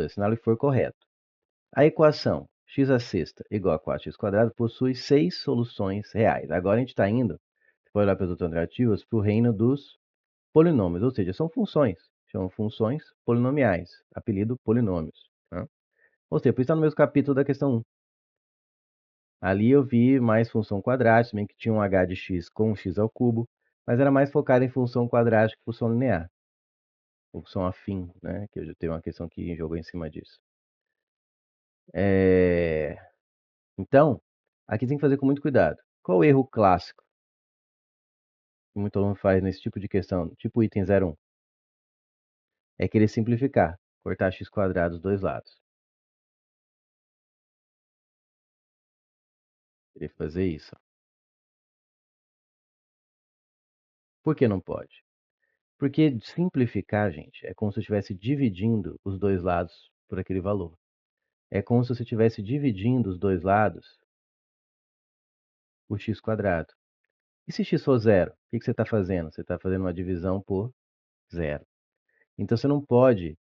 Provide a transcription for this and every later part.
se ele for correto. A equação x à sexta igual a 4x² possui 6 soluções reais. Agora a gente está indo, se for olhar para as alternativas, para o reino dos polinômios, ou seja, são funções. Chamam funções polinomiais, apelido polinômios. Né? Ou seja, por isso está no mesmo capítulo da questão 1. Ali eu vi mais função quadrática, também que tinha um h de x com x ao cubo, mas era mais focado em função quadrática que função linear. Ou função afim, né? Que eu já tenho uma questão que jogou em cima disso. Então, aqui tem que fazer com muito cuidado. Qual o erro clássico que muito aluno faz nesse tipo de questão, tipo item 01? É querer simplificar, cortar x² dos dois lados. Querer fazer isso. Por que não pode? Porque simplificar, gente, é como se eu estivesse dividindo os dois lados por aquele valor. É como se você estivesse dividindo os dois lados por x². E se x for zero, o que você está fazendo? Você está fazendo uma divisão por zero. Então você não pode,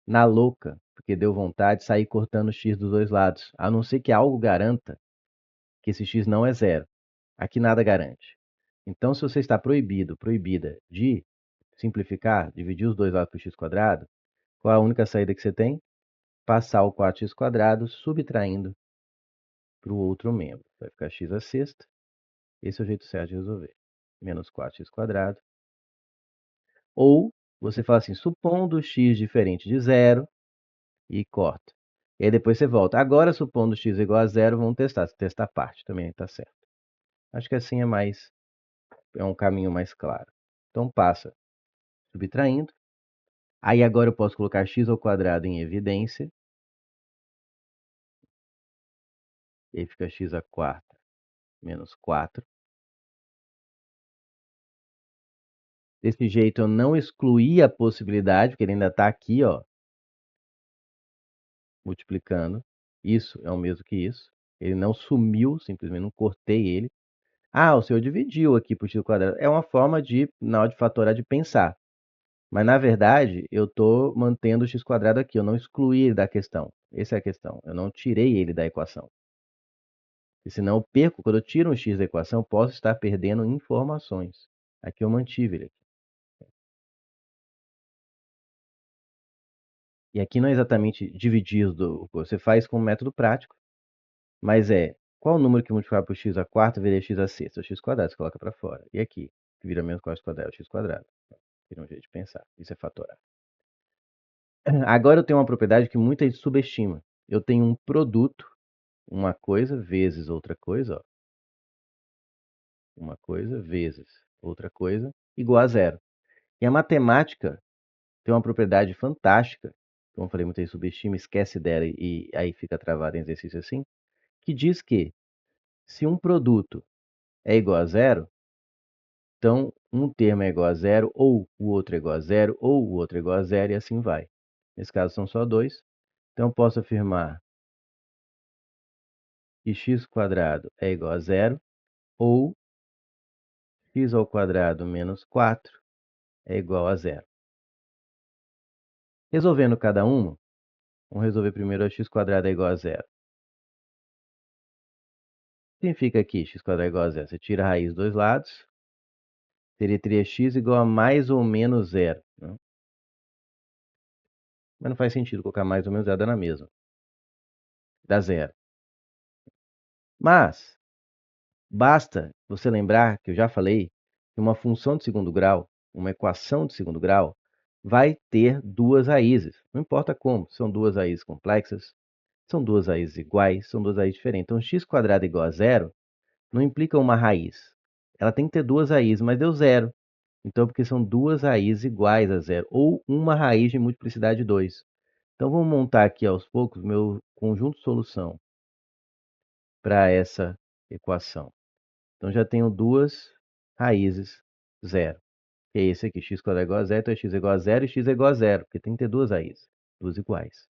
na louca, porque deu vontade, sair cortando x dos dois lados, a não ser que algo garanta que esse x não é zero. Aqui nada garante. Então, se você está proibida de simplificar, dividir os dois lados por x², qual é a única saída que você tem? Passar o 4x² subtraindo para o outro membro. Vai ficar x à sexta. Esse é o jeito certo de resolver. Menos 4x². Ou você fala assim, supondo x diferente de zero, e corta. E aí depois você volta. Agora, supondo x igual a zero, vamos testar. Se testar a parte também está certo. Acho que assim é um caminho mais claro. Então passa subtraindo. Aí agora eu posso colocar x² em evidência. E aí fica x² menos 4. Desse jeito eu não excluí a possibilidade, porque ele ainda está aqui, ó, multiplicando. Isso é o mesmo que isso. Ele não sumiu, simplesmente não cortei ele. Ah, o senhor dividiu aqui por x². É uma forma de, na hora de fatorar, de pensar. Mas, na verdade, eu estou mantendo o x² aqui. Eu não excluí ele da questão. Essa é a questão. Eu não tirei ele da equação. E senão eu perco, quando eu tiro um x da equação, eu posso estar perdendo informações. Aqui eu mantive ele. E aqui não é exatamente dividir você faz com um método prático, mas qual o número que multiplicar por x² vira x à sexta? O x², você coloca para fora. E aqui, que vira menos 4² é o x². Vira um jeito de pensar. Isso é fatorar. Agora eu tenho uma propriedade que muita gente subestima. Eu tenho um produto, uma coisa vezes outra coisa, ó. Uma coisa vezes outra coisa, igual a zero. E a matemática tem uma propriedade fantástica, como eu falei, muita gente subestima, esquece dela e aí fica travado em exercício assim, que diz que se um produto é igual a zero, então um termo é igual a zero, ou o outro é igual a zero, ou o outro é igual a zero, e assim vai. Nesse caso são só dois. Então eu posso afirmar que x² é igual a zero, ou x² menos 4 é igual a zero. Resolvendo cada uma, vamos resolver primeiro a x² é igual a zero. Significa aqui x² é igual a zero. Você tira a raiz dos dois lados, teria x igual a mais ou menos zero. Né? Mas não faz sentido colocar mais ou menos zero, dá na mesma. Dá zero. Mas, basta você lembrar que eu já falei que uma função de segundo grau, uma equação de segundo grau, vai ter duas raízes. Não importa como. São duas raízes complexas, são duas raízes iguais, são duas raízes diferentes. Então, x² igual a zero não implica uma raiz. Ela tem que ter duas raízes, mas deu zero. Então, porque são duas raízes iguais a zero, ou uma raiz de multiplicidade 2. Então, vamos montar aqui aos poucos meu conjunto de solução para essa equação. Então, já tenho duas raízes zero. Que é esse aqui, x² é igual a zero, então x é igual a zero e x é igual a zero, porque tem que ter duas raízes, duas iguais.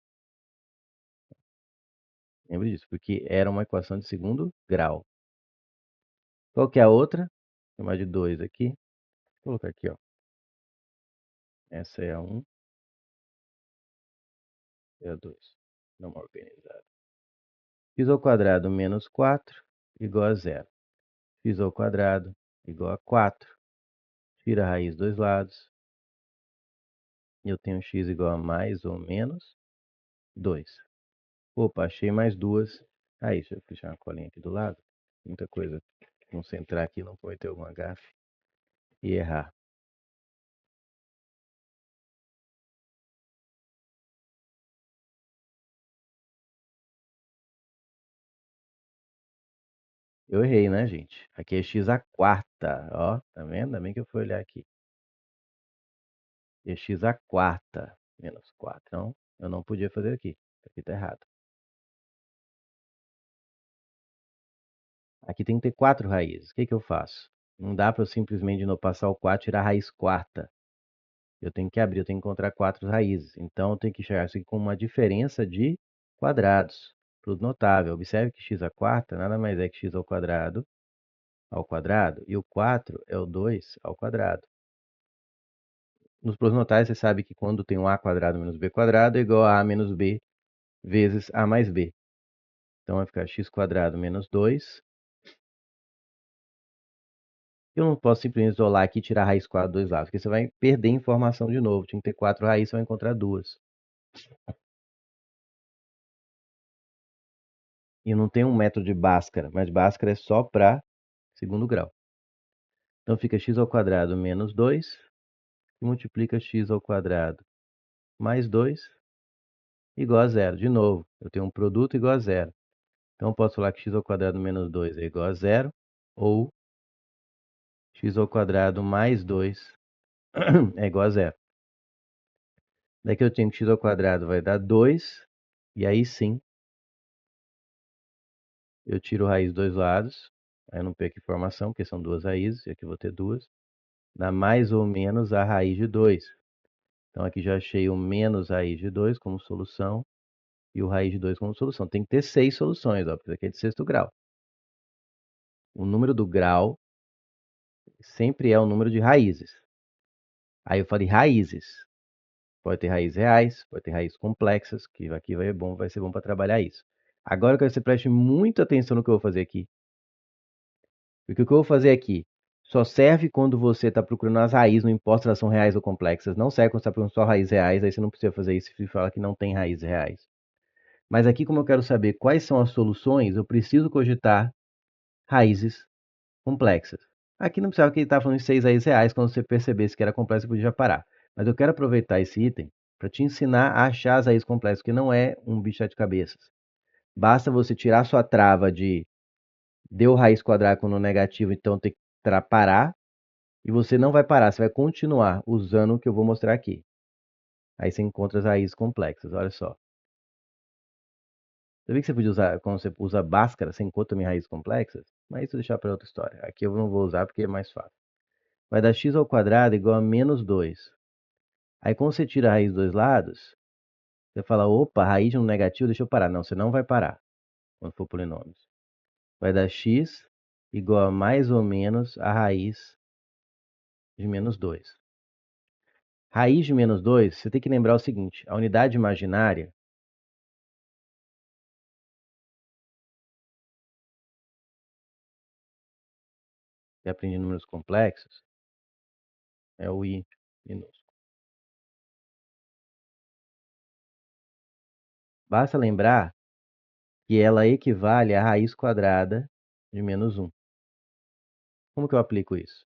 Lembre disso, porque era uma equação de segundo grau. Qual que é a outra? Vou chamar de 2 aqui. Vou colocar aqui, ó. Essa é a 1. É 2. Não organizado. X ao quadrado menos 4 igual a zero. X ao quadrado igual a 4. Tira a raiz dos lados. Eu tenho x igual a mais ou menos 2. Opa, achei mais duas. Aí, deixa eu puxar uma colinha aqui do lado. Muita coisa. Concentrar aqui, não pode ter alguma gafe e errar. Eu errei, né, gente? Aqui é x à quarta, ó. Tá vendo? Ainda bem que eu fui olhar aqui. É x à quarta menos 4. Então, eu não podia fazer aqui. Aqui tá errado. Aqui tem que ter 4 raízes. O que que eu faço? Não dá para eu simplesmente não passar o 4 e tirar a raiz quarta. Eu tenho que abrir, eu tenho que encontrar 4 raízes. Então, eu tenho que chegar aqui com uma diferença de quadrados. Tudo notável. Observe que x à quarta nada mais é que x ao quadrado, e o 4 é o 2 ao quadrado. Nos produtos notáveis, você sabe que quando tem um a quadrado menos b quadrado é igual a menos b vezes a mais b. Então, vai ficar x quadrado menos 2. Eu não posso simplesmente isolar aqui e tirar a raiz quadrada dos dois lados, porque você vai perder informação de novo. Tinha que ter 4 raízes, você vai encontrar duas. E não tem um método de Bhaskara, mas Bhaskara é só para segundo grau. Então fica x ao quadrado menos 2, e multiplica x ao quadrado mais 2 igual a zero. De novo, eu tenho um produto igual a zero. Então eu posso falar que x ao quadrado menos 2 é igual a zero, ou x ao quadrado mais 2 é igual a zero. Daqui eu tenho que x ao quadrado vai dar 2, e aí sim eu tiro a raiz dos dois lados. Aí eu não perco informação, porque são duas raízes, e aqui eu vou ter duas. Dá mais ou menos a raiz de 2. Então aqui já achei o menos raiz de 2 como solução e o raiz de 2 como solução. Tem que ter 6 soluções, ó, porque isso aqui é de sexto grau. O número do grau sempre é o número de raízes. Aí eu falei raízes. Pode ter raízes reais, pode ter raízes complexas, que aqui vai ser bom para trabalhar isso. Agora eu quero que você preste muita atenção no que eu vou fazer aqui. Porque o que eu vou fazer aqui só serve quando você está procurando as raízes, não importa se elas são reais ou complexas. Não serve quando você está procurando só raízes reais, aí você não precisa fazer isso e falar que não tem raízes reais. Mas aqui, como eu quero saber quais são as soluções, eu preciso cogitar raízes complexas. Aqui não precisava que ele estava falando de 6 raízes reais, quando você percebesse que era complexo, você podia parar. Mas eu quero aproveitar esse item para te ensinar a achar as raízes complexas, que não é um bicho de cabeças. Basta você tirar sua trava de deu raiz quadrada no negativo, então tem que parar. E você não vai parar, você vai continuar usando o que eu vou mostrar aqui. Aí você encontra as raízes complexas, olha só. Você viu que você podia usar, quando você usa Bhaskara, você encontra também raízes complexas? Mas isso deixar para outra história. Aqui eu não vou usar porque é mais fácil. Vai dar x ao quadrado igual a menos 2. Aí quando você tira a raiz dos dois lados, você fala, opa, raiz de um negativo, deixa eu parar. Não, você não vai parar quando for polinômios. Vai dar x igual a mais ou menos a raiz de menos 2. Raiz de menos 2, você tem que lembrar o seguinte, a unidade imaginária que aprende números complexos é o i minúsculo. Basta lembrar que ela equivale à raiz quadrada de menos 1. Como que eu aplico isso?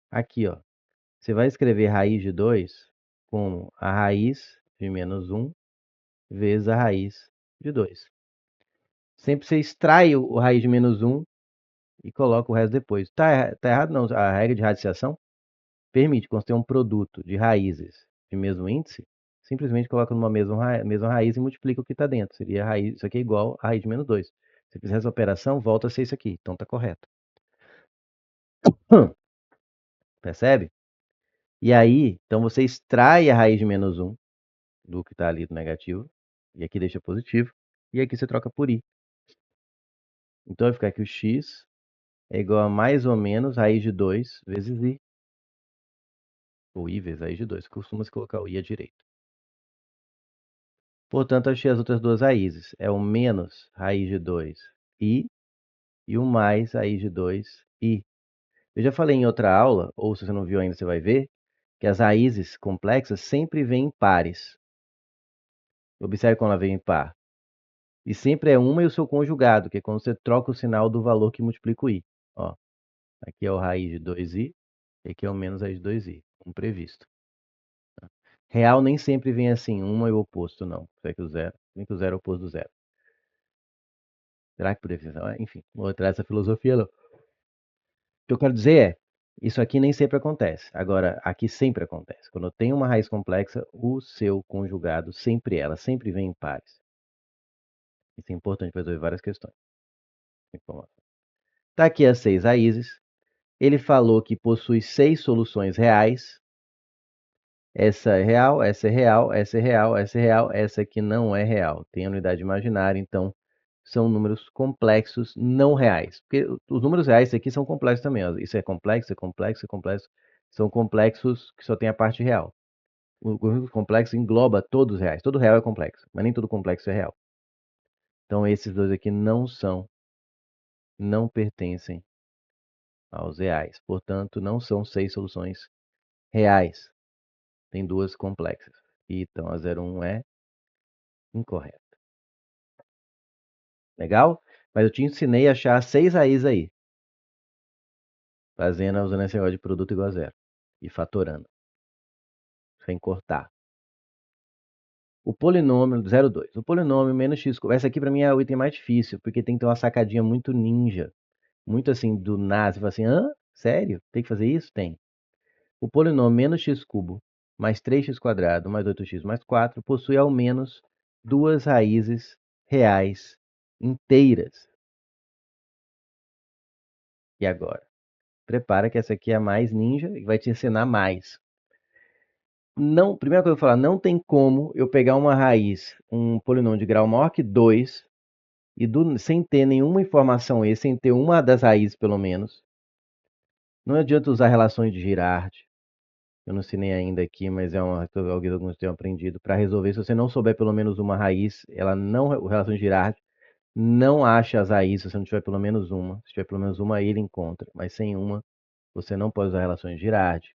Aqui, ó, você vai escrever raiz de 2 como a raiz de menos 1 vezes a raiz de 2. Sempre você extrai o raiz de menos 1 e coloca o resto depois. Tá errado não, a regra de radiciação permite, quando você tem um produto de raízes de mesmo índice, simplesmente coloca numa mesma raiz e multiplica o que está dentro. Seria a raiz, isso aqui é igual a raiz de menos 2. Se fizer essa operação, volta a ser isso aqui. Então está correto. Percebe? E aí, então você extrai a raiz de menos 1 do que está ali do negativo, e aqui deixa positivo, e aqui você troca por i. Então vai ficar que o x é igual a mais ou menos raiz de 2 vezes i. Ou i vezes raiz de 2. Costuma-se colocar o i à direita. Portanto, achei as outras duas raízes. É o menos raiz de 2i e o mais raiz de 2i. Eu já falei em outra aula, ou se você não viu ainda, você vai ver, que as raízes complexas sempre vêm em pares. Observe quando ela vem em par. E sempre é uma e o seu conjugado, que é quando você troca o sinal do valor que multiplica o i. Ó, aqui é o raiz de 2i, e aqui é o menos raiz de 2i, como previsto. Real nem sempre vem assim, uma e o oposto, não. Vem que o zero, vem que o zero é o oposto do zero. Será que por definição? Enfim, não vou entrar nessa filosofia, não. O que eu quero dizer é, isso aqui nem sempre acontece. Agora, aqui sempre acontece. Quando eu tenho uma raiz complexa, o seu conjugado, sempre ela, sempre vem em pares. Isso é importante para resolver várias questões. Tá aqui as 6 raízes. Ele falou que possui 6 soluções reais. Essa é real, essa é real, essa é real, essa é real, essa aqui não é real. Tem a unidade imaginária, então são números complexos não reais. Porque os números reais aqui são complexos também. Ó. Isso é complexo, é complexo, é complexo. São complexos que só tem a parte real. O número complexo engloba todos os reais. Todo real é complexo, mas nem todo complexo é real. Então esses dois aqui não são, não pertencem aos reais. Portanto, não são 6 soluções reais. Tem duas complexas. Então a 01 é incorreta. Legal? Mas eu te ensinei a achar 6 raízes aí. Fazendo, usando esse negócio de produto igual a zero. E fatorando. Sem cortar. O polinômio 0,2. O polinômio menos x. Essa aqui pra mim é o item mais difícil, porque tem que ter uma sacadinha muito ninja. Muito assim, do nada. Você fala assim, hã? Sério? Tem que fazer isso? Tem. O polinômio menos x cubo mais 3x quadrado mais 8x mais 4 possui ao menos duas raízes reais inteiras. E agora? Prepara que essa aqui é a mais ninja e vai te ensinar mais. Não, primeira coisa que eu vou falar, não tem como eu pegar uma raiz, um polinômio de grau maior que 2 e sem ter nenhuma informação aí, sem ter uma das raízes pelo menos. Não adianta usar relações de Girard. Eu não ensinei ainda aqui, mas é uma que alguns tenham aprendido. Para resolver, se você não souber pelo menos uma raiz, ela não, o relação de Girard não acha as raízes se você não tiver pelo menos uma. Se tiver pelo menos uma, ele encontra. Mas sem uma, você não pode usar relações de Girard.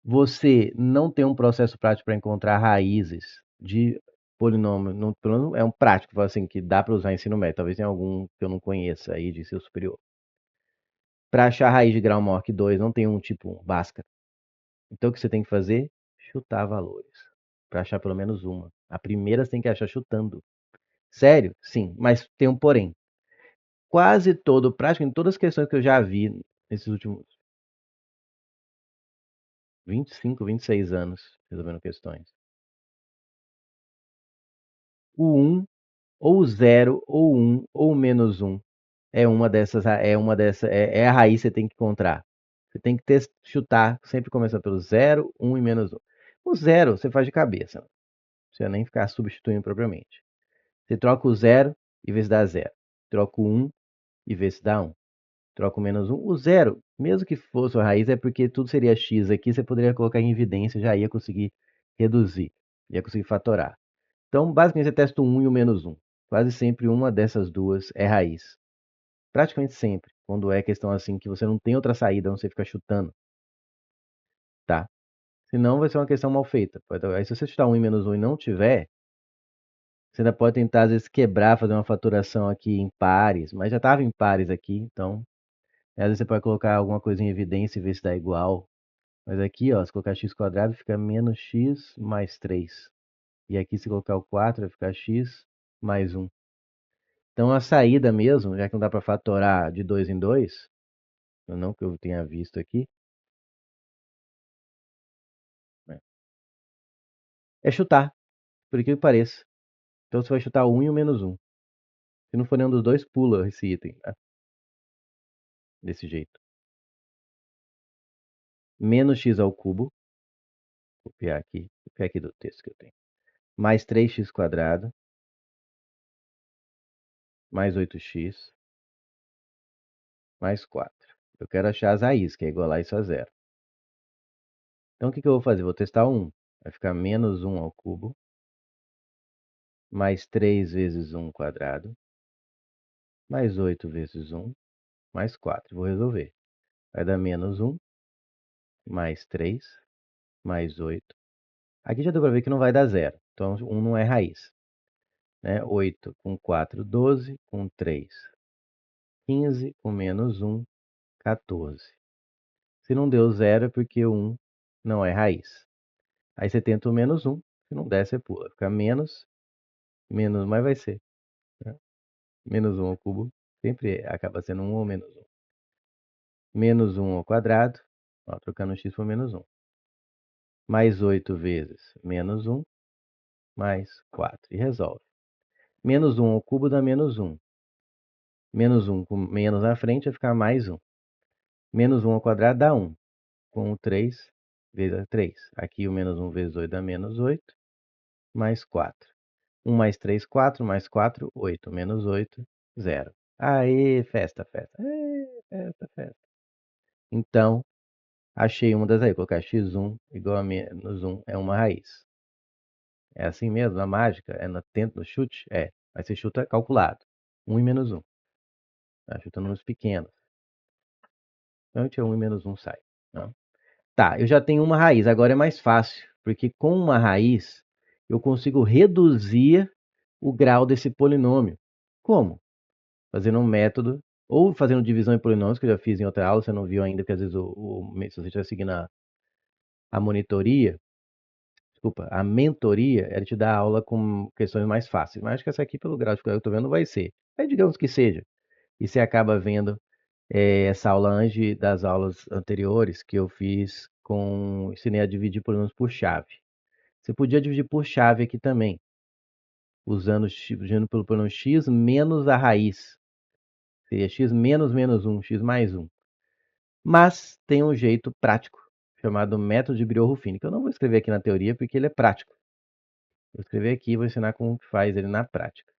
Você não tem um processo prático para encontrar raízes de polinômio, pelo menos é um prático, assim, que dá para usar em ensino médio. Talvez tenha algum que eu não conheça aí de seu superior. Para achar raiz de grau maior que 2, não tem um tipo 1, Bhaskara. Então o que você tem que fazer? Chutar valores. Para achar pelo menos uma. A primeira você tem que achar chutando. Sério? Sim, mas tem um porém. Quase todo, praticamente todas as questões que eu já vi nesses últimos 25, 26 anos resolvendo questões. O 1, ou o 0, ou o 1, ou o menos 1 é a raiz que você tem que encontrar. Você tem que chutar, sempre começando pelo 0, 1 e menos 1. O 0 você faz de cabeça, não precisa nem ficar substituindo propriamente. Você troca o 0 e vê se dá 0. Troca o 1 e vê se dá 1. Troca o menos 1. O 0, mesmo que fosse a raiz, é porque tudo seria x aqui, você poderia colocar em evidência, já ia conseguir reduzir, ia conseguir fatorar. Então, basicamente, você testa o 1 e o menos 1. Quase sempre uma dessas duas é raiz. Praticamente sempre, quando é questão assim que você não tem outra saída, não você fica chutando, tá? Senão vai ser uma questão mal feita. Aí se você chutar 1 e menos 1 e não tiver, você ainda pode tentar, às vezes, quebrar, fazer uma faturação aqui em pares, mas já estava em pares aqui, então às vezes você pode colocar alguma coisa em evidência e ver se dá igual. Mas aqui, ó, se colocar x quadrado, fica menos x mais 3. E aqui, se colocar o 4, vai ficar x mais 1. Então, a saída mesmo, já que não dá para fatorar de 2 em 2, não que eu tenha visto aqui, né, é chutar, por que pareça. Então, você vai chutar o 1 e o menos 1. Se não for nenhum dos dois, pula esse item, tá? Desse jeito. Menos x ao cubo, copiar aqui do texto que eu tenho, mais 3x quadrado, mais 8x, mais 4. Eu quero achar as raízes, que é igualar isso a zero. Então, o que eu vou fazer? Vou testar o 1. Vai ficar menos 1 ao cubo, mais 3 vezes 1 quadrado, mais 8 vezes 1, mais 4. Vou resolver. Vai dar menos 1, mais 3, mais 8. Aqui já deu para ver que não vai dar zero. Então, 1 não é raiz. Né? 8 com 4, 12. Com 3, 15. Com menos 1, 14. Se não deu zero é porque o 1 não é raiz. Aí você tenta o menos 1. Se não der, você pula. Fica menos, menos, mas vai ser. Né? Menos 1 ao cubo sempre acaba sendo 1 ou menos 1. Menos 1 ao quadrado. Ó, trocando o x por menos 1. Mais 8 vezes menos 1, mais 4. E resolve. Menos 1 ao cubo dá menos 1. Menos 1 com menos na frente vai ficar mais 1. Menos 1 ao quadrado dá 1. Com o 3 vezes 3. Aqui o menos 1 vezes 8 dá menos 8. Mais 4. 1 mais 3, 4. Mais 4, 8. Menos 8, 0. Aê, festa, festa. Aê, festa, festa. Então, achei uma das aí. Colocar x1 igual a menos 1 é uma raiz. É assim mesmo? Na mágica? É no tento, no chute? É. Mas você chuta calculado. 1 e menos 1. Tá? Chuta números pequenos. Então, tinha 1 e menos 1 sai. Não? Tá, eu já tenho uma raiz. Agora é mais fácil. Porque com uma raiz, eu consigo reduzir o grau desse polinômio. Como? Fazendo um método, ou fazendo divisão em polinômios, que eu já fiz em outra aula, você não viu ainda, porque às vezes se você estiver seguindo a monitoria, desculpa, a mentoria, ela te dá aula com questões mais fáceis. Mas acho que essa aqui, pelo grau de que eu estou vendo, não vai ser. Mas digamos que seja. E você acaba vendo essa aula antes das aulas anteriores que eu fiz ensinei a dividir polinômios por chave. Você podia dividir por chave aqui também, usando pelo polinômio x menos a raiz. Seria x menos menos 1, x mais 1. Mas tem um jeito prático, chamado método de Briot-Ruffini, que eu não vou escrever aqui na teoria, porque ele é prático. Vou escrever aqui e vou ensinar como que faz ele na prática.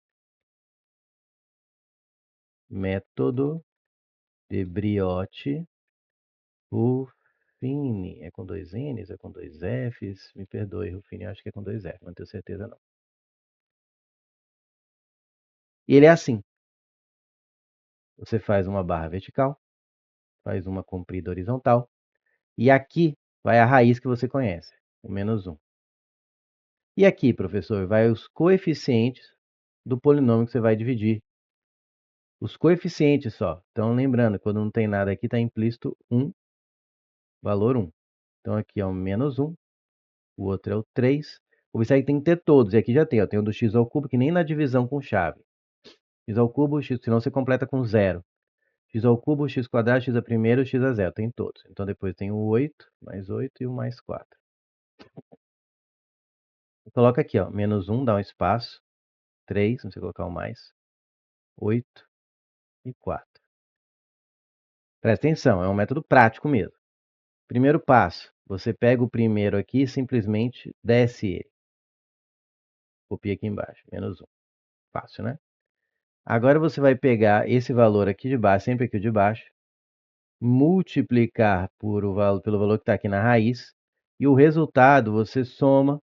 Método de Briot-Ruffini. É com dois N's, é com dois F's? Me perdoe, Ruffini, acho que é com dois F's, não tenho certeza não. E ele é assim. Você faz uma barra vertical, faz uma comprida horizontal, e aqui vai a raiz que você conhece, o menos 1. E aqui, professor, vai os coeficientes do polinômio que você vai dividir. Os coeficientes só. Então, lembrando, quando não tem nada aqui, está implícito 1, valor 1. Então, aqui é o menos 1, o outro é o 3. Observe que tem que ter todos, e aqui já tem. Tem o do x ao cubo, que nem na divisão com chave. X ao cubo, x, senão você completa com 0. X ao cubo, x quadrado, x a primeiro, x a zero. Tem todos. Então, depois tem o 8, mais 8 e o mais 4. Coloca aqui, ó, menos 1, dá um espaço. 3, não sei colocar o mais. 8 e 4. Presta atenção, é um método prático mesmo. Primeiro passo, você pega o primeiro aqui e simplesmente desce ele. Copia aqui embaixo, menos 1. Fácil, né? Agora você vai pegar esse valor aqui de baixo, sempre aqui de baixo, multiplicar pelo valor que está aqui na raiz, e o resultado você soma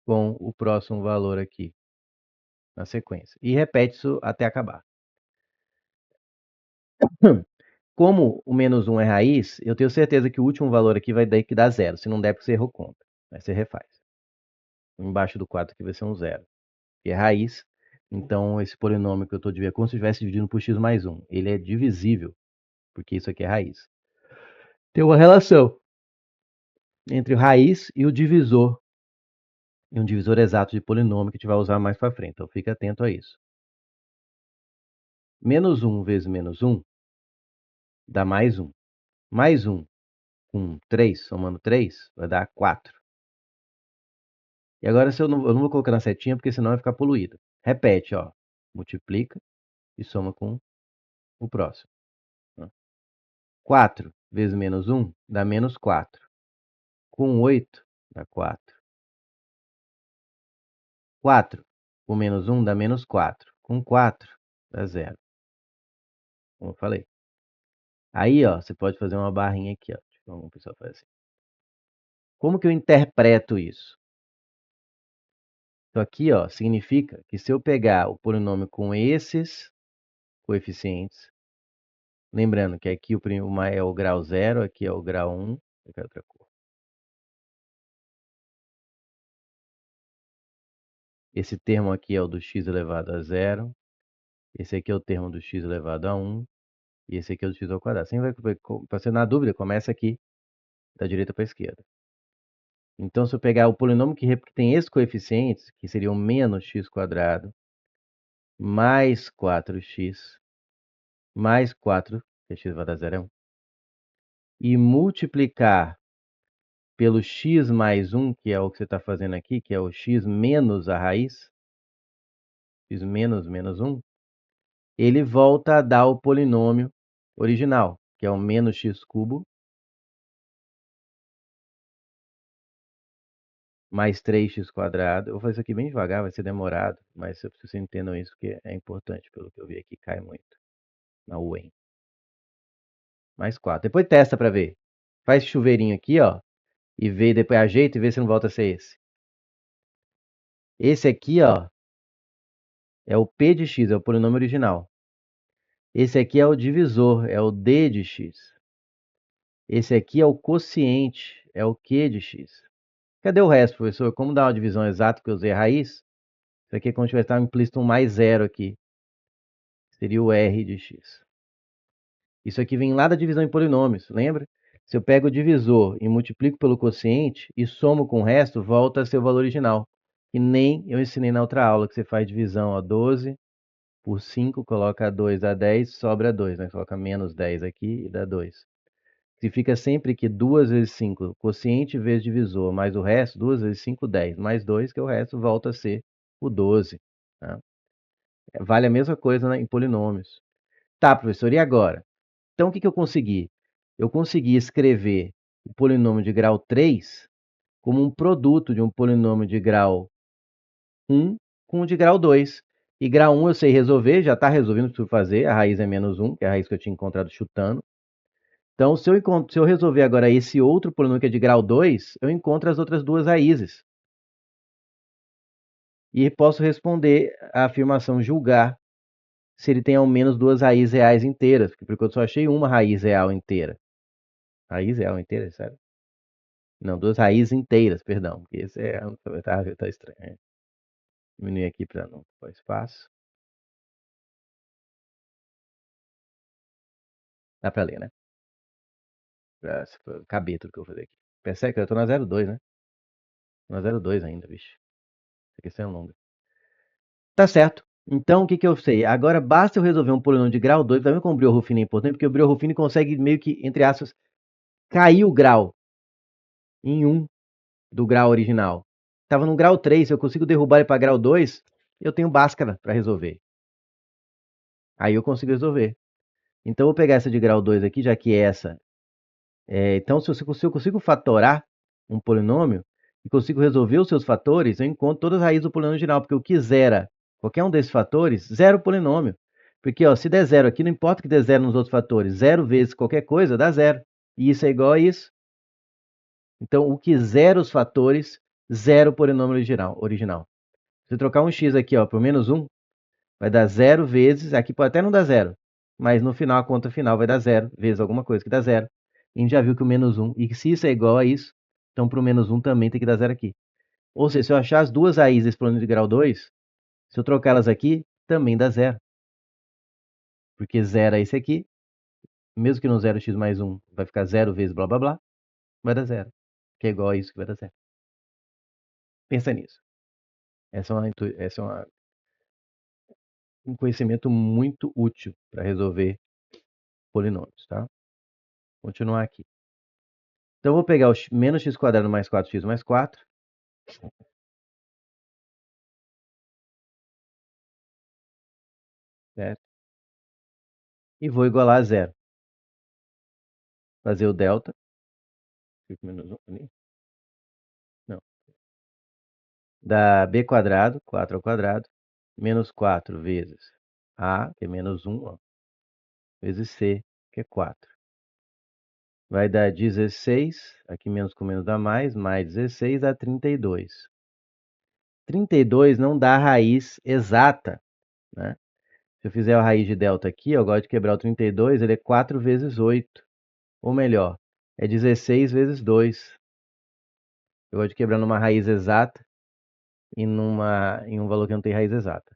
com o próximo valor aqui na sequência. E repete isso até acabar. Como o menos 1 é raiz, eu tenho certeza que o último valor aqui vai dar que dá zero. Se não der, porque você errou conta. Aí você refaz. Embaixo do 4 aqui vai ser um zero, que é raiz. Então, esse polinômio que eu estou dividindo é como se estivesse dividindo por x mais 1. Ele é divisível, porque isso aqui é raiz. Tem uma relação entre o raiz e o divisor. E um divisor exato de polinômio que a gente vai usar mais para frente. Então, fique atento a isso. Menos 1 vezes menos 1 dá mais 1. Mais 1 com 3, somando 3, vai dar 4. E agora eu não vou colocar na setinha, porque senão vai ficar poluído. Repete, ó. Multiplica e soma com o próximo. 4 vezes menos 1 dá menos 4. Com 8 dá 4. 4 com menos 1 dá menos 4. Com 4 dá 0. Como eu falei. Aí, ó, você pode fazer uma barrinha aqui, ó. Tipo, o pessoal faz assim. Como que eu interpreto isso? Então aqui, ó, significa que se eu pegar o polinômio com esses coeficientes, lembrando que aqui o é o grau 0, aqui é o grau 1, eu quero outra cor. Esse termo aqui é o do x elevado a 0, esse aqui é o termo do x elevado a 1, e esse aqui é o do x ao quadrado. Sempre vai, para você na dúvida, começa aqui da direita para a esquerda. Então, se eu pegar o polinômio que tem esses coeficientes, que seriam menos x quadrado, mais 4x, mais 4, que x elevado a 0 é 1, e multiplicar pelo x mais 1, que é o que você está fazendo aqui, que é o x menos a raiz, x menos menos 1, ele volta a dar o polinômio original, que é o menos x cubo, mais 3x quadrado. Eu vou fazer isso aqui bem devagar, vai ser demorado, mas eu preciso que vocês entendam isso, porque é importante, pelo que eu vi aqui, cai muito na UEM. Mais 4. Depois testa para ver. Faz chuveirinho aqui, ó, e vê, depois ajeita e vê se não volta a ser esse. Esse aqui, ó, é o P de x, é o polinômio original. Esse aqui é o divisor, é o D de x. Esse aqui é o quociente, é o Q de x. Cadê o resto, professor? Como dar uma divisão exata que eu usei a raiz? Isso aqui é como se tivesse implícito um mais zero aqui. Seria o R de x. Isso aqui vem lá da divisão em polinômios, lembra? Se eu pego o divisor e multiplico pelo quociente e somo com o resto, volta a ser o valor original. Que nem eu ensinei na outra aula, que você faz divisão, ó, 12 por 5, coloca 2 dá 10, sobra 2, né? Coloca menos 10 aqui e dá 2. Significa sempre que 2 vezes 5, quociente vezes divisor, mais o resto, 2 vezes 5, 10, mais 2, que é o resto, volta a ser o 12. Tá? Vale a mesma coisa, né, em polinômios. Tá, professor, e agora? Então, o que eu consegui? Eu consegui escrever o polinômio de grau 3 como um produto de um polinômio de grau 1 com o de grau 2. E grau 1 eu sei resolver, já está resolvendo o que eu preciso fazer, a raiz é menos 1, que é a raiz que eu tinha encontrado chutando. Então, se eu resolver agora esse outro polinômio que é de grau 2, eu encontro as outras duas raízes. E posso responder a afirmação julgar se ele tem ao menos duas raízes reais inteiras, porque eu só achei uma raiz real inteira. Raiz real inteira, sabe? Não, duas raízes inteiras, perdão. Porque esse tá estranho. É. Diminuir aqui para não ocupar espaço. Dá para ler, né? Pra caber tudo que eu vou fazer aqui. Percebe que eu tô na 02, né? Na 02 ainda, bicho. Essa questão é longa. Tá certo. Então, o que eu sei? Agora, basta eu resolver um polinômio de grau 2. Tá vendo como o Brio-Ruffini é importante? Porque o Brio-Ruffini consegue meio que, entre aspas, cair o grau em 1 do grau original. Estava no grau 3, se eu consigo derrubar ele para grau 2, eu tenho Bhaskara para resolver. Aí eu consigo resolver. Então, eu vou pegar essa de grau 2 aqui, já que essa. Então, se eu consigo fatorar um polinômio e consigo resolver os seus fatores, eu encontro todas as raízes do polinômio original, porque o que zera qualquer um desses fatores, zero o polinômio. Porque ó, se der zero aqui, não importa que der zero nos outros fatores, zero vezes qualquer coisa dá zero. E isso é igual a isso. Então, o que zera os fatores, zero o polinômio original. Se eu trocar um x aqui ó, por menos 1, vai dar zero vezes, aqui pode até não dar zero, mas no final, a conta final vai dar zero, vezes alguma coisa que dá zero. E a gente já viu que o menos 1, e se isso é igual a isso, então para o menos 1 também tem que dar zero aqui. Ou seja, se eu achar as duas raízes desse polinômio de grau 2, se eu trocar elas aqui, também dá zero. Porque zero é esse aqui, mesmo que no 0 x mais 1 vai ficar zero vezes blá blá blá, vai dar zero. Que é igual a isso que vai dar zero. Pensa nisso. Essa é um conhecimento muito útil para resolver polinômios, tá? Vou continuar aqui. Então, eu vou pegar o menos x quadrado mais 4x mais 4. Certo? E vou igualar a zero. Fazer o delta. Fico menos 1 ali. Não. Dá b quadrado, 4 ao quadrado, menos 4 vezes a, que é menos 1, ó, vezes c, que é 4. vai dar 16, aqui menos com menos dá mais 16 dá 32. 32 não dá raiz exata, né? Se eu fizer a raiz de delta aqui, eu gosto de quebrar o 32, ele é 4 vezes 8. Ou melhor, é 16 vezes 2. Eu gosto de quebrar numa raiz exata e em um valor que não tem raiz exata.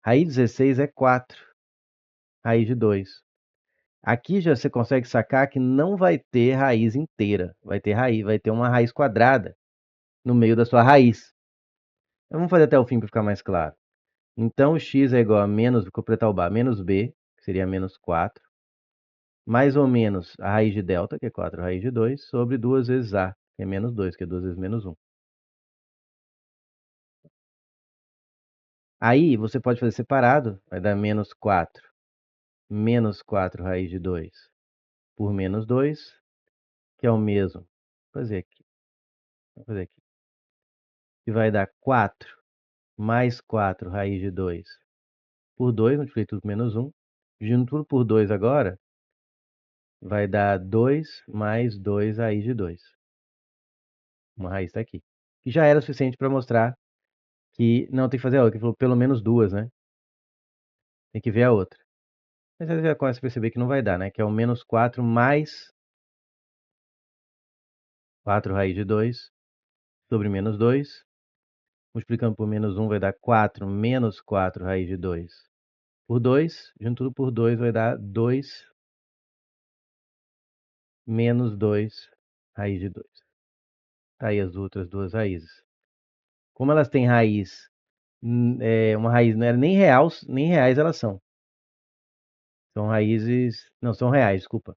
Raiz de 16 é 4. Raiz de 2. Aqui já você consegue sacar que não vai ter raiz inteira. Vai ter uma raiz quadrada no meio da sua raiz. Então, vamos fazer até o fim para ficar mais claro. Então, x é igual a menos, vou completar o bar, menos b, que seria menos 4, mais ou menos a raiz de delta, que é 4 raiz de 2, sobre 2 vezes a, que é menos 2, que é 2 vezes menos 1. Aí, você pode fazer separado, vai dar menos 4 raiz de 2 por menos 2, que é o mesmo. Vou fazer aqui. Que vai dar 4 mais 4 raiz de 2 por 2, multipliquei tudo por menos 1. Dividindo tudo por 2 agora, vai dar 2 mais 2 raiz de 2. Uma raiz está aqui. Que já era suficiente para mostrar que não tem que fazer a outra, que falou pelo menos duas, né? Tem que ver a outra. Mas você já começa a perceber que não vai dar, né? Que é o menos 4 mais 4 raiz de 2 sobre menos 2. Multiplicando por menos 1 vai dar 4 menos 4 raiz de 2 por 2. Junto tudo por 2 vai dar 2 menos 2 raiz de 2. Tá aí as outras duas raízes. Como elas têm raiz, uma raiz não era nem real, nem reais elas são. São raízes, não, são reais, desculpa.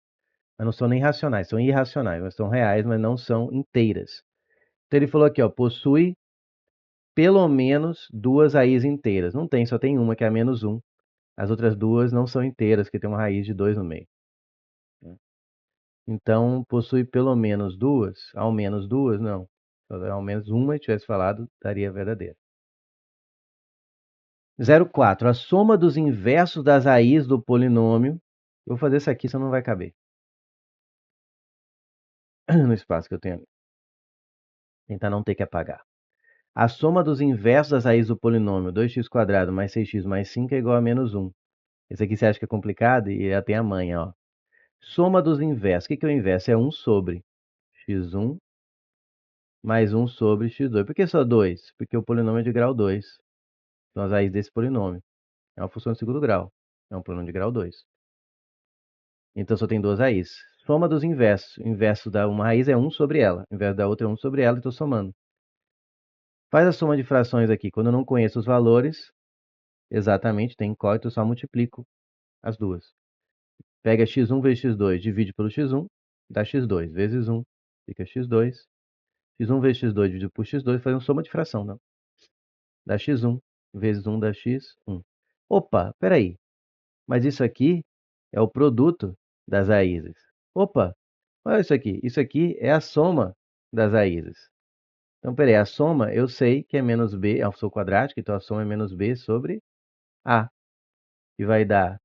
Mas não são nem racionais, são irracionais, mas são reais, mas não são inteiras. Então ele falou aqui, ó, possui pelo menos duas raízes inteiras. Não tem, só tem uma, que é a menos 1. As outras duas não são inteiras, que tem uma raiz de 2 no meio. Então, possui pelo menos duas, ao menos duas, não. Se ao menos uma tivesse falado, daria verdadeira. 0,4. A soma dos inversos das raízes do polinômio. Eu vou fazer isso aqui, senão não vai caber. No espaço que eu tenho ali. Tentar não ter que apagar. A soma dos inversos das raízes do polinômio 2x² mais 6x mais 5 é igual a menos 1. Esse aqui você acha que é complicado e já tem a manha, ó. Soma dos inversos. O que é o inverso? É 1 sobre x1 mais 1 sobre x2. Por que só 2? Porque o polinômio é de grau 2. São as raízes desse polinômio. É uma função de segundo grau. É um polinômio de grau 2. Então só tem duas raízes. Soma dos inversos. O inverso da uma raiz é 1 sobre ela. O inverso da outra é 1 sobre ela e estou somando. Faz a soma de frações aqui. Quando eu não conheço os valores, exatamente, tem incógnito, eu só multiplico as duas. Pega x1 vezes x2, divide pelo x1, dá x2, vezes 1, fica x2. x1 vezes x2 dividido por x2, faz uma soma de fração, não? Dá x1, vezes 1 dá x1. Opa, peraí, mas isso aqui é o produto das raízes. Opa, olha isso aqui. Isso aqui é a soma das raízes. Então, peraí, a soma eu sei que é menos b, eu sou quadrático, então a soma é menos b sobre a. E vai dar,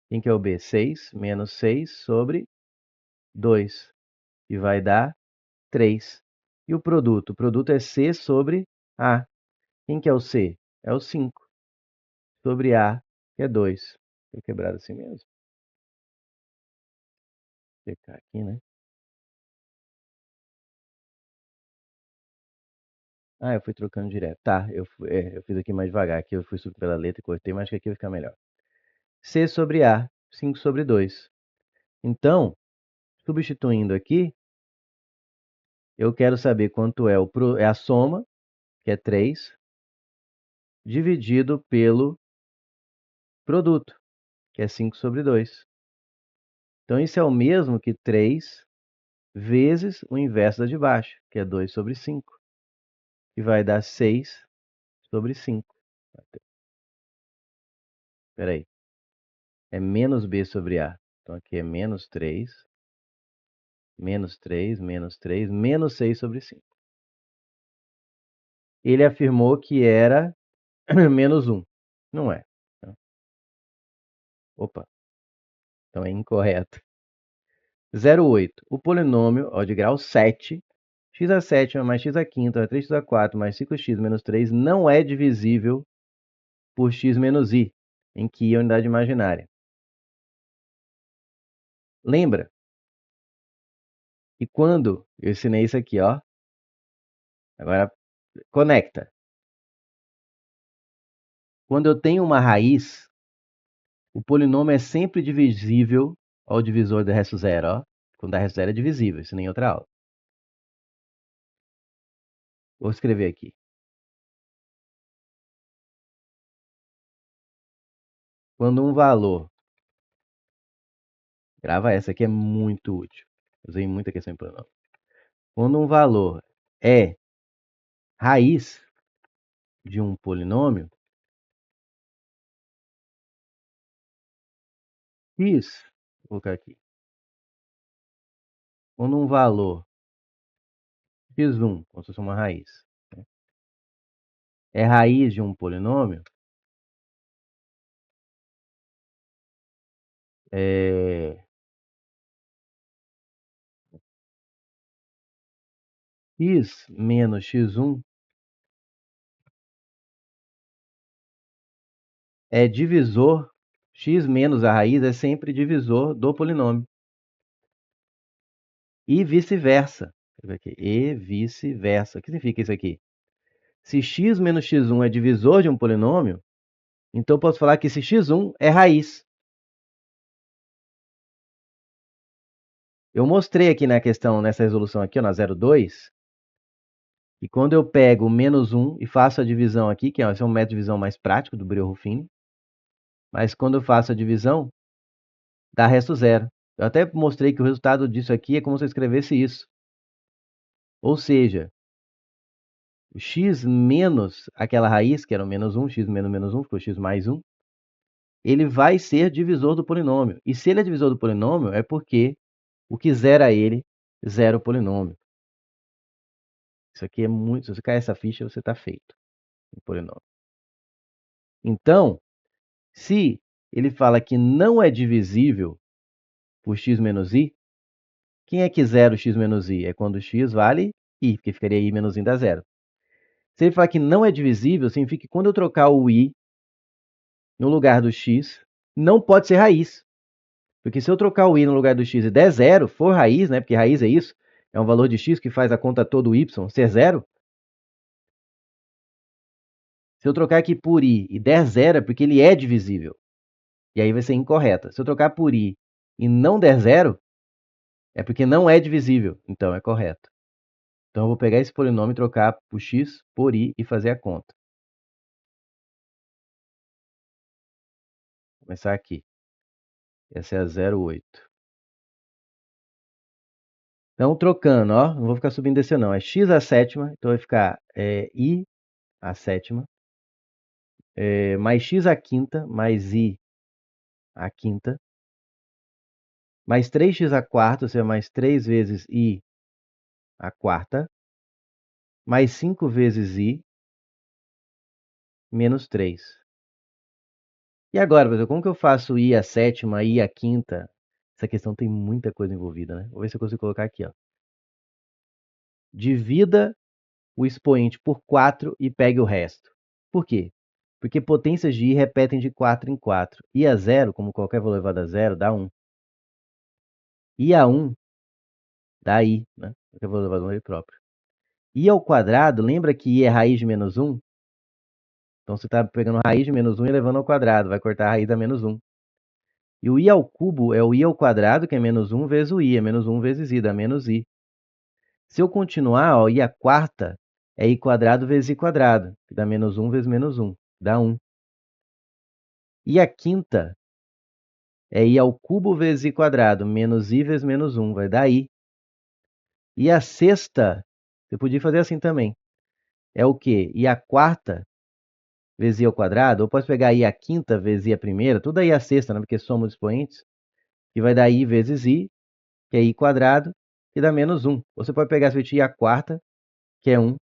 quem que é o b? 6 menos 6 sobre 2. E vai dar 3. E o produto? O produto é c sobre a. Quem que é o c? É o 5 sobre a, que é 2. Vou quebrar assim mesmo. Vou ficar aqui, né? Ah, eu fui trocando direto. Tá, eu fiz aqui mais devagar. Aqui eu fui subindo pela letra e cortei, mas acho que aqui vai ficar melhor. C sobre A, 5 sobre 2. Então, substituindo aqui, eu quero saber quanto é a soma, que é 3, dividido pelo produto, que é 5 sobre 2. Então, isso é o mesmo que 3 vezes o inverso da de baixo, que é 2 sobre 5, que vai dar 6 sobre 5. Espera aí. É menos B sobre A. Então, aqui é menos 3, menos 3, menos 3, menos 6 sobre 5. Ele afirmou que era menos 1. Não é. Opa, então é incorreto. 0,8. O polinômio, ó, de grau 7, x a sétima mais x a quinta mais 3x a 4 mais 5x menos 3 não é divisível por x menos i, em que i é a unidade imaginária. Lembra? E quando eu ensinei isso aqui, ó, agora conecta. Quando eu tenho uma raiz, o polinômio é sempre divisível ao divisor do resto zero, ó. Quando dá resto zero é divisível, isso nem em outra aula. Vou escrever aqui. Quando um valor, grava essa aqui, é muito útil. Usei muita questão em polinômio. Quando um valor é raiz de um polinômio, x, vou colocar aqui. Quando um valor x1, como se fosse uma raiz, né, é raiz de um polinômio, x menos x1 é divisor, x menos a raiz é sempre divisor do polinômio. E vice-versa. E vice-versa. O que significa isso aqui? Se x menos x1 é divisor de um polinômio, então eu posso falar que esse x1 é raiz. Eu mostrei aqui na questão, nessa resolução aqui, ó, na 0,2, que quando eu pego o menos 1 e faço a divisão aqui, que esse é um método de divisão mais prático do Breuer-Ruffini, mas quando eu faço a divisão, dá resto zero. Eu até mostrei que o resultado disso aqui é como se eu escrevesse isso. Ou seja, o x menos aquela raiz, que era o menos 1, x menos menos 1, ficou x mais 1, ele vai ser divisor do polinômio. E se ele é divisor do polinômio, é porque o que zera ele, zera o polinômio. Isso aqui é muito... Se você cair essa ficha, você está feito em polinômio. Então, se ele fala que não é divisível por x menos i, quem é que zera o x menos i? É quando o x vale i, porque ficaria i menos i dá zero. Se ele falar que não é divisível, significa que quando eu trocar o i no lugar do x, não pode ser raiz. Porque se eu trocar o i no lugar do x e der zero, for raiz, né? Porque raiz é isso, é um valor de x que faz a conta toda do y ser zero. Se eu trocar aqui por i e der zero, é porque ele é divisível. E aí vai ser incorreta. Se eu trocar por i e não der zero, é porque não é divisível. Então é correto. Então eu vou pegar esse polinômio e trocar por x por i e fazer a conta. Vou começar aqui. Essa é a 0,8. Então, trocando, ó, não vou ficar subindo e descendo, não. É x a sétima, então vai ficar i a sétima, mais x a quinta, mais i a quinta, mais 3x a quarta, ou seja, mais 3 vezes i a quarta, mais 5 vezes i, menos 3. E agora, professor, como que eu faço i a sétima, i a quinta? Essa questão tem muita coisa envolvida, né? Vou ver se eu consigo colocar aqui, ó. Divida o expoente por 4 e pegue o resto. Por quê? Porque potências de i repetem de 4 em 4. I a zero, como qualquer valor elevado a zero, dá 1. I a 1 dá i, né? Qualquer valor elevado a ele próprio. I ao quadrado, lembra que i é raiz de menos 1? Então você está pegando raiz de menos 1 e elevando ao quadrado, vai cortar a raiz da menos 1. E o i ao cubo é o i ao quadrado, que é menos 1 vezes o i, é menos 1 vezes i, dá menos i. Se eu continuar, ó, i a quarta é i quadrado vezes i quadrado, que dá menos 1 vezes menos 1, dá 1. E a quinta é i ao cubo vezes i quadrado, menos i vezes menos 1, vai dar i. E a sexta, você podia fazer assim também. É o quê? I a quarta vezes i ao quadrado, ou pode pegar i a quinta vezes i a primeira, tudo aí a sexta, né? Porque somos expoentes, que vai dar i vezes i, que é i quadrado, que dá menos 1. Você pode pegar esse i a quarta, que é 1,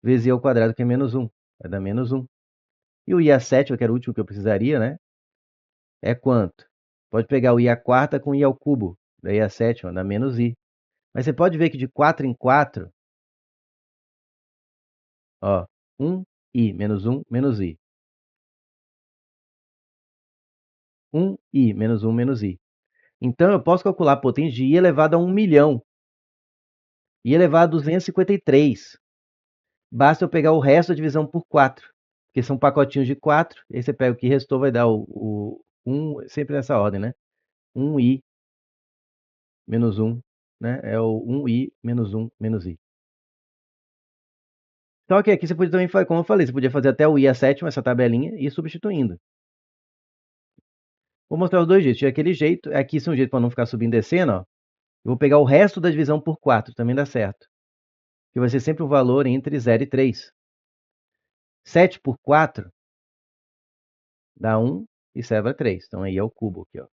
vezes i ao quadrado, que é menos 1, vai dar menos 1. E o i a sétima, que era o último que eu precisaria, né? É quanto? Pode pegar o i a quarta com i ao cubo, Daí a sétima dá menos i. Mas você pode ver que de 4 em 4, ó, 1i menos 1 menos i. 1i menos 1 menos i. Então, eu posso calcular a potência de i elevado a 1 milhão. I elevado a 253. Basta eu pegar o resto da divisão por 4. Porque são pacotinhos de 4. Aí você pega o que restou, vai dar o 1, sempre nessa ordem, né? 1i menos 1, né? É o 1i menos 1 menos i. Só que aqui você podia também fazer, como eu falei, você podia fazer até o i a sétima, essa tabelinha, e ir substituindo. Vou mostrar os dois jeitos. De aquele jeito, aqui são um jeito para não ficar subindo e descendo, ó. Eu vou pegar o resto da divisão por 4, também dá certo. Que vai ser sempre um valor entre 0 e 3. 7 por 4 dá 1 e sobra 3. Então aí é o cubo aqui, ó.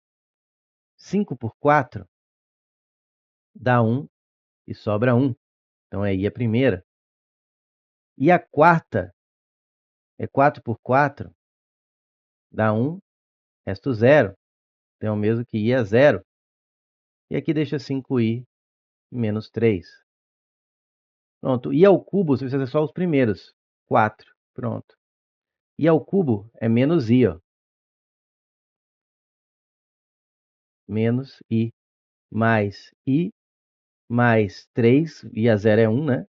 5 por 4 dá 1 e sobra 1. Então aí é a primeira. E a quarta é 4 por 4 dá 1, resto 0. Então é o mesmo que i é 0. E aqui deixa 5i menos 3. Pronto. I ao cubo, você precisa só os primeiros. 4. Pronto. I ao cubo é menos i, ó. Menos i mais 3, i a 0 é 1, né?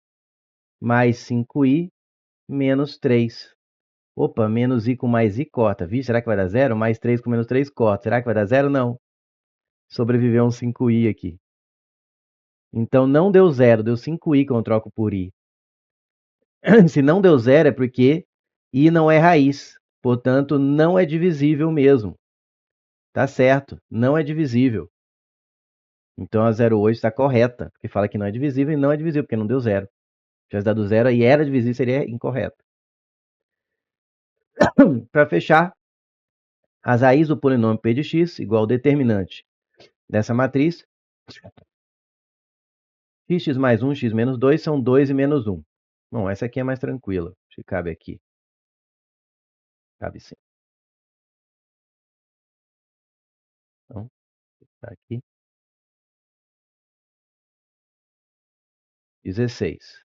Mais 5i menos 3. Opa, menos i com mais i corta. Vixe, será que vai dar 0? Mais 3 com menos 3 corta. Será que vai dar 0? Não. Sobreviveu um 5i aqui. Então não deu 0, deu 5i quando eu troco por i. Se não deu 0 é porque i não é raiz. Portanto, não é divisível mesmo. Tá certo, não é divisível. Então a 0,8 está correta, porque fala que não é divisível e não é divisível, porque não deu 0. Se tivesse dado 0 e era divisível, seria incorreto. Para fechar, as raízes do polinômio p de x igual ao determinante dessa matriz, x mais 1, x menos 2 são 2 e menos 1. Bom, essa aqui é mais tranquila, acho que cabe aqui. Cabe sim. Então, tá aqui. 16.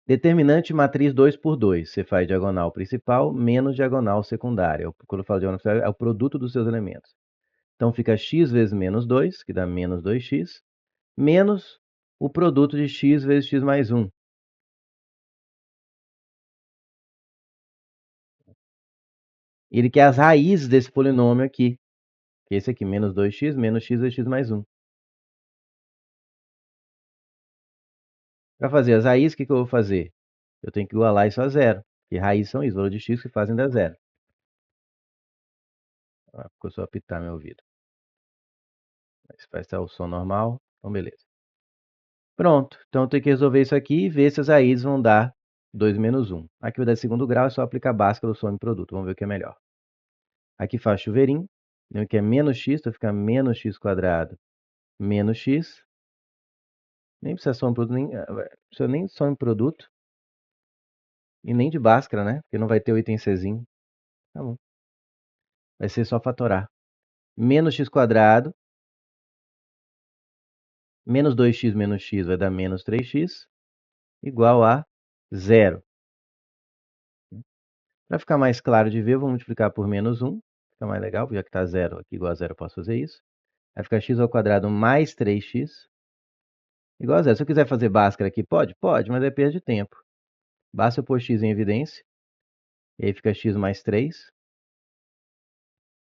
Determinante matriz 2 por 2. Você faz diagonal principal menos diagonal secundária. Quando eu falo diagonal secundária, é o produto dos seus elementos. Então fica x vezes menos 2, que dá menos 2x, menos o produto de x vezes x mais 1. Ele quer as raízes desse polinômio aqui. Que é esse aqui, menos 2x, menos x vezes x mais 1. Para fazer as raízes, o que eu vou fazer? Eu tenho que igualar isso a zero. Porque raízes são isso, valor de x que fazem dar zero. Ficou só apitar meu ouvido. Mas vai estar o som normal, então beleza. Pronto, então eu tenho que resolver isso aqui e ver se as raízes vão dar 2 menos 1. Aqui vai dar segundo grau, é só aplicar a básica do soma e produto. Vamos ver o que é melhor. Aqui faz chuveirinho, que é menos x, então fica menos x quadrado menos x. Nem precisa soma em produto, nem precisa nem soma em produto. E nem de Bhaskara, né? Porque não vai ter o item Czinho. Tá bom. Vai ser só fatorar. Menos x quadrado menos 2x menos x vai dar menos 3x igual a 0. Para ficar mais claro de ver, eu vou multiplicar por menos 1. Fica mais legal, já que está 0 aqui igual a 0, eu posso fazer isso. Vai ficar x ao quadrado mais 3x igual a 0. Se eu quiser fazer Bhaskara aqui, pode? Pode, mas é perda de tempo. Basta eu pôr x em evidência. E aí fica x mais 3.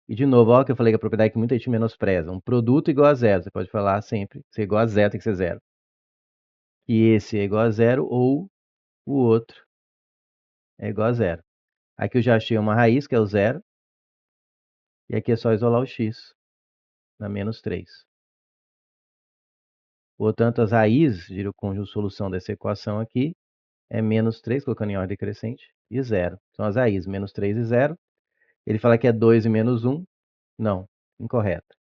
E de novo, olha que eu falei que a propriedade que muita gente menospreza. Um produto igual a 0. Você pode falar sempre. Se é igual a 0, tem que ser 0. E esse é igual a 0 ou o outro é igual a 0. Aqui eu já achei uma raiz, que é o 0. E aqui é só isolar o x. Na menos 3. Portanto, as raízes de o conjunto de solução dessa equação aqui é menos 3, colocando em ordem crescente, e 0. São as raízes, menos 3 e 0. Ele fala que é 2 e menos 1. Não, incorreto.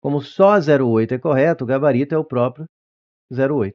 Como só 0,8 é correto, o gabarito é o próprio 0,8.